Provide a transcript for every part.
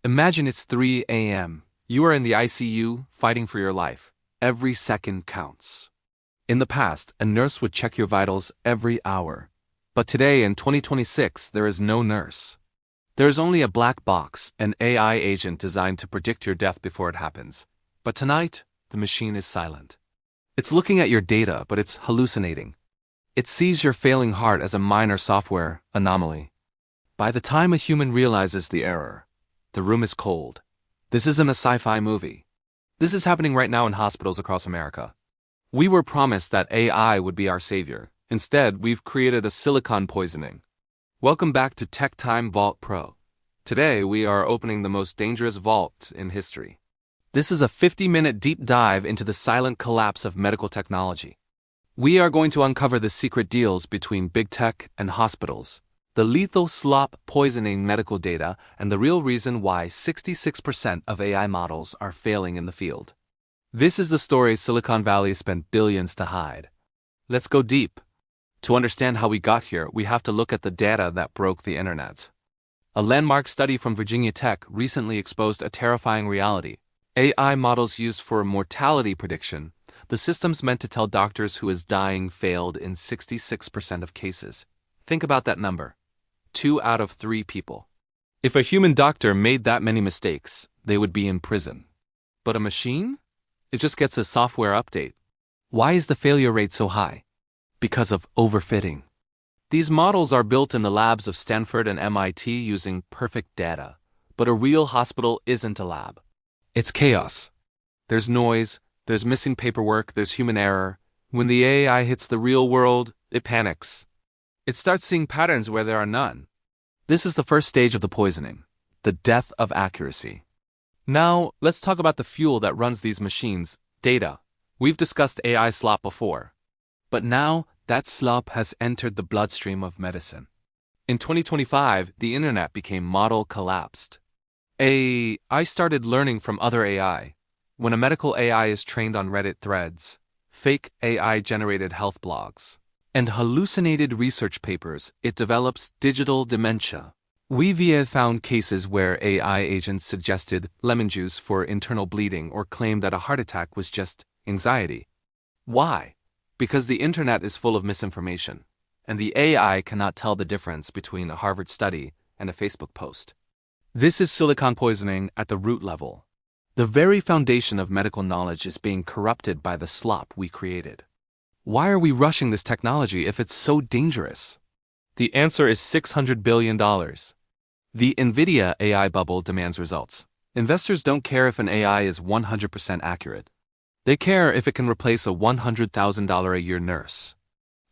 Imagine it's 3 a.m. You are in the ICU, fighting for your life. Every second counts. In the past, a nurse would check your vitals every hour. But today, in 2026, there is no nurse. There is only a black box, an AI agent designed to predict your death before it happens. But tonight, the machine is silent. It's looking at your data, but it's hallucinating. It sees your failing heart as a minor software anomaly. By the time a human realizes the error, the room is cold. This isn't a sci-fi movie. This is happening right now in hospitals across America. We were promised that AI would be our savior. Instead, we've created a silicon poisoning. Welcome back to Tech Time Vault Pro. Today, we are opening the most dangerous vault in history. This is a 50-minute deep dive into the silent collapse of medical technology. We are going to uncover the secret deals between big tech and hospitals, the lethal slop poisoning medical data, and the real reason why 66% of AI models are failing in the field. This is the story Silicon Valley spent billions to hide. Let's go deep. To understand how we got here, we have to look at the data that broke the internet. A landmark study from Virginia Tech recently exposed a terrifying reality. AI models used for mortality prediction, the systems meant to tell doctors who is dying, failed in 66% of cases. Think about that number. 2 out of 3 people. If a human doctor made that many mistakes, they would be in prison. But a machine? It just gets a software update. Why is the failure rate so high? Because of overfitting. These models are built in the labs of Stanford and MIT using perfect data. But a real hospital isn't a lab. It's chaos. There's noise, there's missing paperwork, there's human error. When the AI hits the real world, it panics. It starts seeing patterns where there are none. This is the first stage of the poisoning, the death of accuracy. Now, let's talk about the fuel that runs these machines, data. We've discussed AI slop before. But now, that slop has entered the bloodstream of medicine. In 2025, the internet became model collapsed. I started learning from other AI. When a medical AI is trained on Reddit threads, fake AI-generated health blogs, and hallucinated research papers, it develops digital dementia. We've found cases where AI agents suggested lemon juice for internal bleeding or claimed that a heart attack was just anxiety. Why? Because the internet is full of misinformation, and the AI cannot tell the difference between a Harvard study and a Facebook post. This is silicon poisoning at the root level. The very foundation of medical knowledge is being corrupted by the slop we created. Why are we rushing this technology if it's so dangerous? The answer is $600 billion. The Nvidia AI bubble demands results. Investors don't care if an AI is 100% accurate. They care if it can replace a $100,000 a year nurse.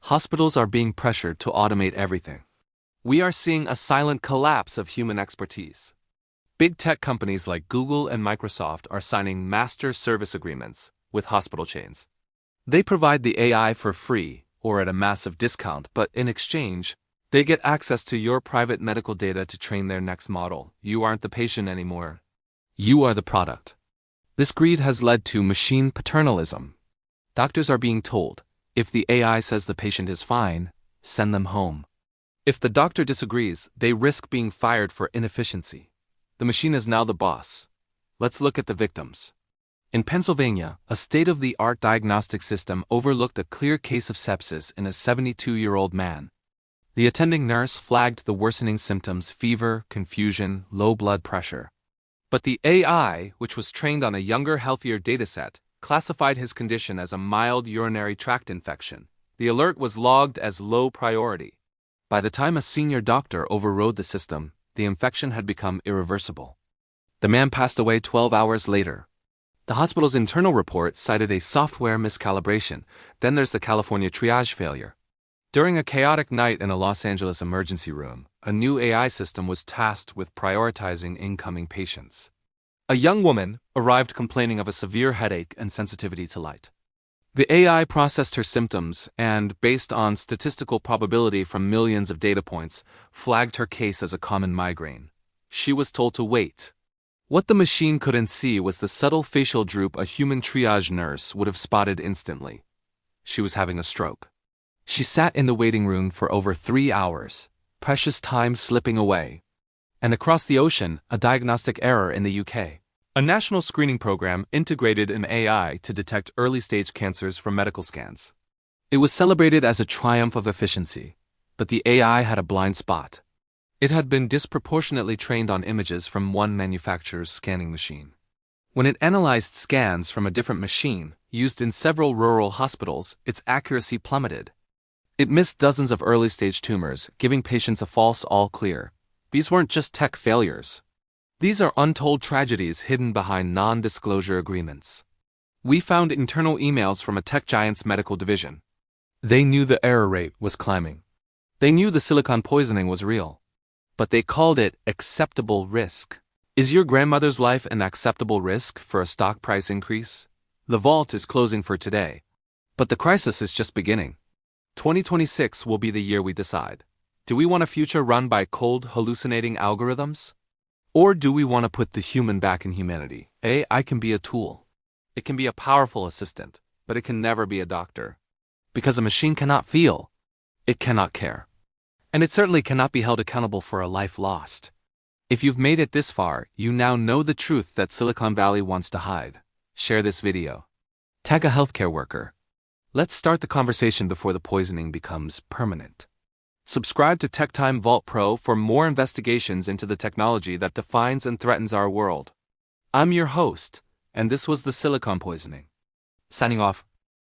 Hospitals are being pressured to automate everything. We are seeing a silent collapse of human expertise. Big tech companies like Google and Microsoft are signing master service agreements with hospital chains. They provide the AI for free or at a massive discount, but in exchange, they get access to your private medical data to train their next model. You aren't the patient anymore. You are the product. This greed has led to machine paternalism. Doctors are being told, if the AI says the patient is fine, send them home. If the doctor disagrees, they risk being fired for inefficiency. The machine is now the boss. Let's look at the victims. In Pennsylvania, a state-of-the-art diagnostic system overlooked a clear case of sepsis in a 72-year-old man. The attending nurse flagged the worsening symptoms: fever, confusion, low blood pressure. But the AI, which was trained on a younger, healthier dataset, classified his condition as a mild urinary tract infection. The alert was logged as low priority. By the time a senior doctor overrode the system, the infection had become irreversible. The man passed away 12 hours later. The hospital's internal report cited a software miscalibration. Then there's the California triage failure. During a chaotic night in a Los Angeles emergency room, a new AI system was tasked with prioritizing incoming patients. A young woman arrived complaining of a severe headache and sensitivity to light. The AI processed her symptoms and, based on statistical probability from millions of data points, flagged her case as a common migraine. She was told to wait. What the machine couldn't see was the subtle facial droop a human triage nurse would have spotted instantly. She was having a stroke. She sat in the waiting room for over 3 hours, precious time slipping away. And across the ocean, a diagnostic error in the UK. A national screening program integrated an AI to detect early-stage cancers from medical scans. It was celebrated as a triumph of efficiency, but the AI had a blind spot. It had been disproportionately trained on images from one manufacturer's scanning machine. When it analyzed scans from a different machine, used in several rural hospitals, its accuracy plummeted. It missed dozens of early-stage tumors, giving patients a false all clear. These weren't just tech failures. These are untold tragedies hidden behind non-disclosure agreements. We found internal emails from a tech giant's medical division. They knew the error rate was climbing. They knew the silicon poisoning was real. But they called it acceptable risk. Is your grandmother's life an acceptable risk for a stock price increase? The vault is closing for today. But the crisis is just beginning. 2026 will be the year we decide. Do we want a future run by cold, hallucinating algorithms? Or do we want to put the human back in humanity? AI can be a tool. It can be a powerful assistant, but it can never be a doctor. Because a machine cannot feel. It cannot care. And it certainly cannot be held accountable for a life lost. If you've made it this far, you now know the truth that Silicon Valley wants to hide. Share this video. Tag a healthcare worker. Let's start the conversation before the poisoning becomes permanent. Subscribe to Tech Time Vault Pro for more investigations into the technology that defines and threatens our world. I'm your host, and this was the Silicon Poisoning. Signing off.